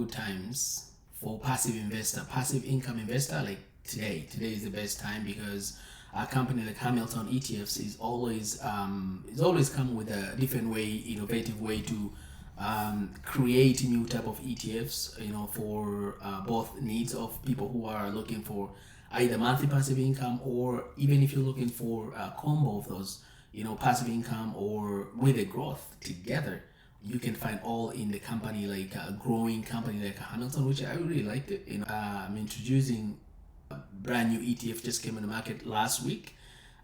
good times for passive income investor. Like today is the best time because a company like Hamilton ETFs is always come with a different way, innovative way to create new type of ETFs, for both needs of people who are looking for either monthly passive income, or even if you're looking for a combo of those, passive income or with a growth together. You can find all in the company, like a growing company like Hamilton, which I really liked it. I'm introducing a brand new ETF just came in the market last week,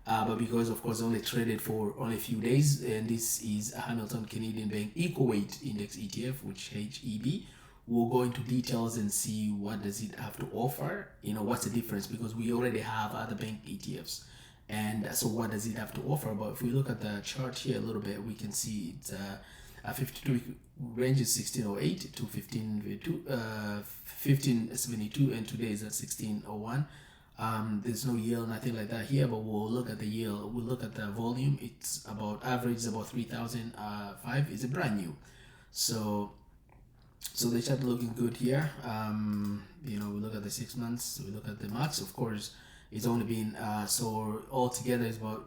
but because of course only traded for only a few days, and this is a Hamilton Canadian Bank Eco Weight Index ETF, which HEB. We'll go into details and see what does it have to offer. What's the difference, because we already have other bank ETFs, and so what does it have to offer? But if we look at the chart here a little bit, we can see it's a 52-week range is 1608 to 1572, and today is at 1601. There's no yield, nothing like that here, but we'll look at the yield. We'll look at the volume. It's about average is about 3,005. It's a brand new, so they start looking good here. We look at the 6 months. We look at the max. Of course, it's only been so altogether it's about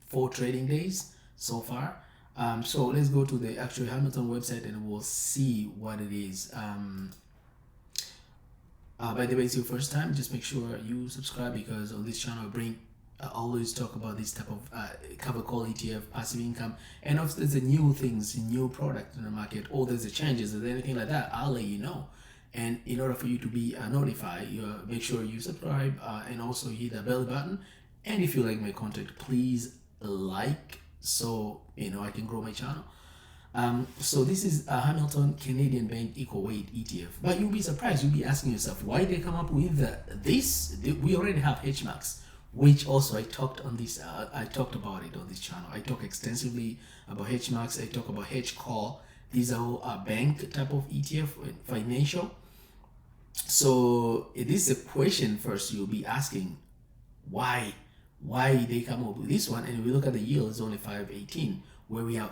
4 trading days so far. So let's go to the actual Hamilton website and we'll see what it is. By the way, it's your first time, just make sure you subscribe, because on this channel I always talk about this type of covered call ETF, passive income, and if there's a new things, new product in the market, or there's a changes or anything like that, I'll let you know. And in order for you to be notified, make sure you subscribe and also hit the bell button. And if you like my content, please like, so I can grow my channel. So this is a Hamilton Canadian Bank Eco Weight ETF, but you'll be surprised. You'll be asking yourself why they come up with this. We already have HMAX, which also I talked about it on this channel. I talk extensively about HMAX. I talk about HCall. These are all bank type of ETF, financial. So this is a question first you'll be asking, why they come up with this one. And we look at the yield, it's only 518, where we have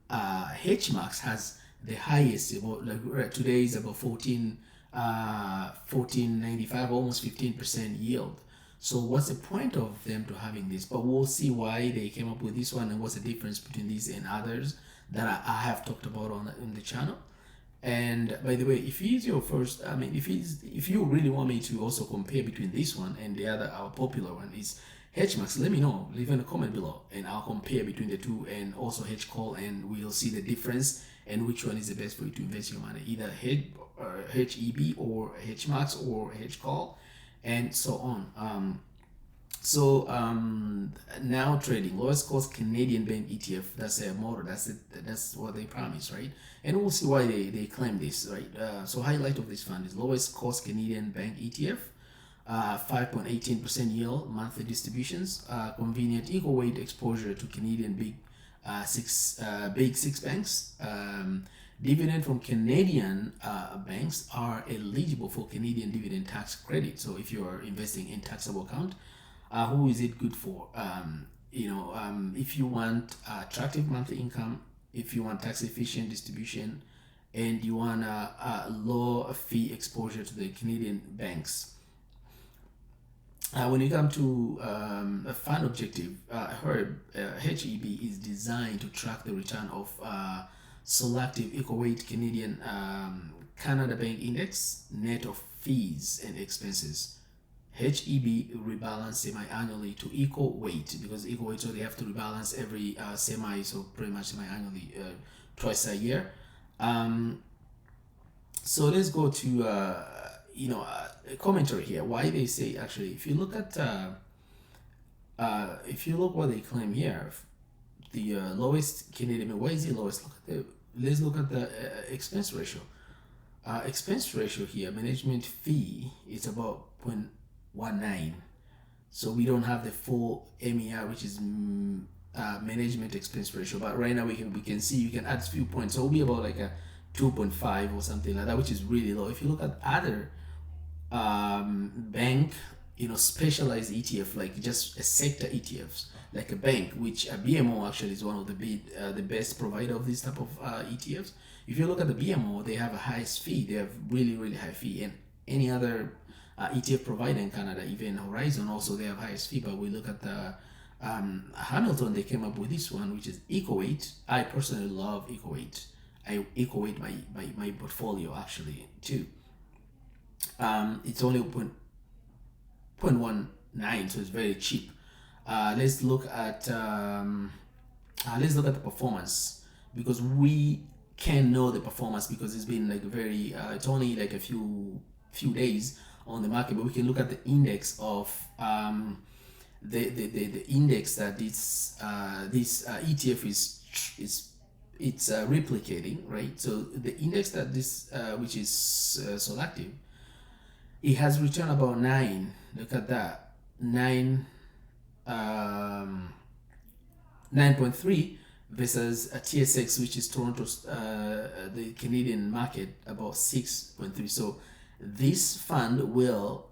HMAX has the highest, about like today is about 14.95, almost 15% yield. So what's the point of them to having this? But we'll see why they came up with this one and what's the difference between these and others that I have talked about on the channel. And by the way, if it's your first, if you really want me to also compare between this one and the other, our popular one is HMAX, let me know, leave in a comment below, and I'll compare between the two, and also HCall, and we'll see the difference and which one is the best for you to invest your money, either HEB or HMAX or HCall, and so on. Now trading lowest cost Canadian bank ETF. That's their motto. That's it. That's what they promise, right? And we'll see why they claim this, right? So highlight of this fund is lowest cost Canadian bank ETF. 5.18% yield, monthly distributions, convenient equal weight exposure to Canadian big six banks. Dividend from Canadian banks are eligible for Canadian dividend tax credit. So if you are investing in taxable account, who is it good for? If you want attractive monthly income, if you want tax efficient distribution, and you want a low fee exposure to the Canadian banks. When you come to a fund objective, HEB is designed to track the return of selective eco-weight Canadian Canada Bank Index net of fees and expenses. HEB rebalance semi-annually to eco-weight, because eco-weight, so they have to rebalance every so pretty much semi-annually, twice a year. So let's go to a commentary here. Why they say, actually, if you look at what they claim here, the lowest Canadian, why is the lowest? Let's look at the expense ratio. Expense ratio here, management fee, it's about 0.19. So we don't have the full MER, which is management expense ratio. But right now we can see you can add a few points. So it'll be about like a 2.5 or something like that, which is really low. If you look at other bank, specialized ETF, like just a sector ETFs, like a bank, which BMO actually is one of the best provider of this type of ETFs. If you look at the BMO, they have a highest fee. They have really high fee, and any other ETF provider in Canada, even Horizon, also they have highest fee. But we look at the Hamilton, they came up with this one, which is EcoWeight. I personally love EcoWeight. I EcoWeight my portfolio actually too. It's only 0.19, so it's very cheap. Let's look at the performance, because we can know the performance because it's been like very it's only like a few days on the market, but we can look at the index of the index that this ETF is replicating, right? So the index that this which is selective, it has returned about 9. Look at that, 9.3 versus a TSX, which is Toronto's the Canadian market, about 6.3. So this fund will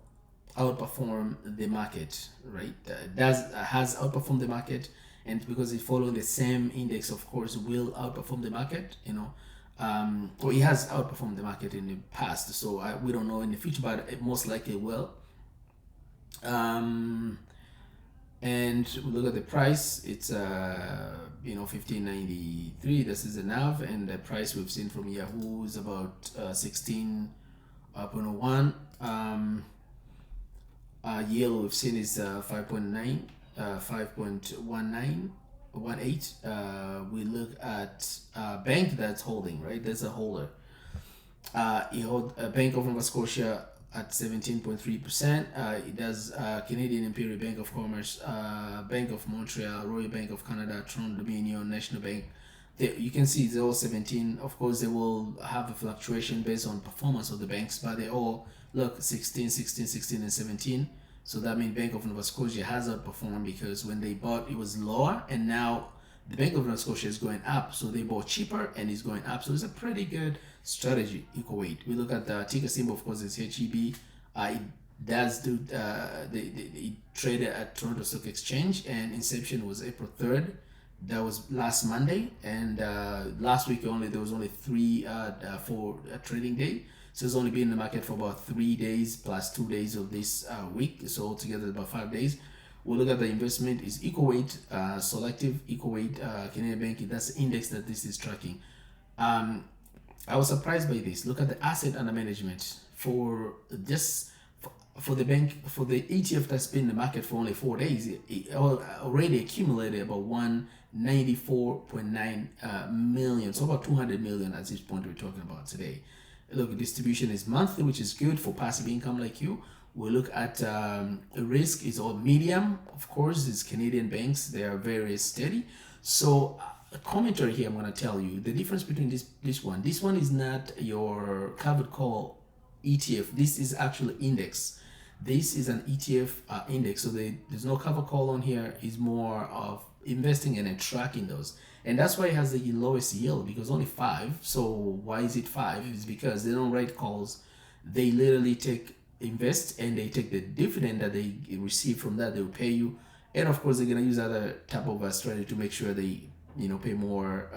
outperform the market, right? Has outperformed the market, and because it's following the same index, of course, will outperform the market. Or it has outperformed the market in the past, so we don't know in the future, but it most likely will. And we look at the price, it's 1593. This is the NAV, and the price we've seen from Yahoo is about 16.01. Yield we've seen is 5.9, 5.18. We look at bank that's holding, right? That's a holder. You hold Bank of Nova Scotia at 17.3%. It does Canadian Imperial Bank of Commerce, Bank of Montreal, Royal Bank of Canada, Toronto Dominion, National Bank. You can see they're all 17. Of course, they will have a fluctuation based on performance of the banks, but they all look 16, 16, 16, and 17. So that means Bank of Nova Scotia has outperformed, because when they bought, it was lower, and now the Bank of Nova Scotia is going up. So they bought cheaper and it's going up. So it's a pretty good strategy, EcoWeight. We look at the ticker symbol, of course, it's HEB. It does do, it traded at Toronto Stock Exchange, and inception was April 3rd. That was last Monday, and last week there was only 4 trading day. So it's only been in the market for about 3 days plus 2 days of this week. So altogether about 5 days. We'll look at the investment is EcoWeight, selective EcoWeight, Canadian Bank. That's the index that this is tracking. I was surprised by this. Look at the asset under management for this, for the bank, for the ETF that's been in the market for only 4 days. It already accumulated about 194.9 million, so about 200 million at this point we're talking about today. Look, distribution is monthly, which is good for passive income like you. We'll look at risk is all medium. Of course, it's Canadian banks. They are very steady. So a commentary here, I'm going to tell you the difference between this one. This one is not your covered call ETF. This is actually index. This is an ETF index. So there's no cover call on here. It's more of investing and then tracking those. And that's why it has the lowest yield, because only 5. So why is it 5? It's because they don't write calls. They literally invest, and they take the dividend that they receive from that. They will pay you, and of course they're gonna use other type of strategy to make sure they pay more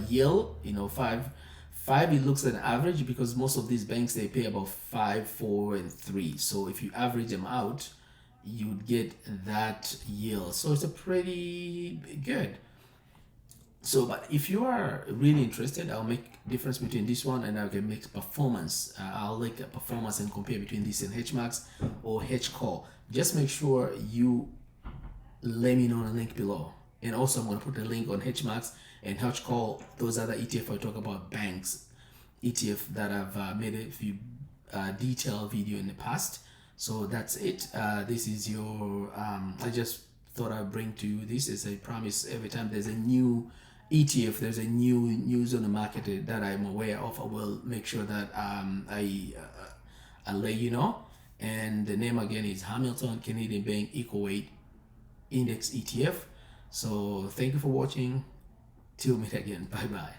yield. 5 it looks at an average, because most of these banks they pay about 5, 4, and 3. So if you average them out, you'd get that yield. So it's a pretty good. So, but if you are really interested, I'll make difference between this one, and I can make performance. I'll make a performance and compare between this and HMAX or HCall. Just make sure you let me know in the link below. And also I'm going to put a link on HMAX and HCall. Those are the ETF I talk about, banks ETF that I've made a few detailed video in the past. So that's it. This is your I just thought I'd bring to you this. As I promise, every time there's a new ETF, there's a new news on the market that I'm aware of, I will make sure that I'll let you know. And the name again is Hamilton Canadian Bank EcoWeight Index ETF. So thank you for watching. Till we meet again. Bye bye.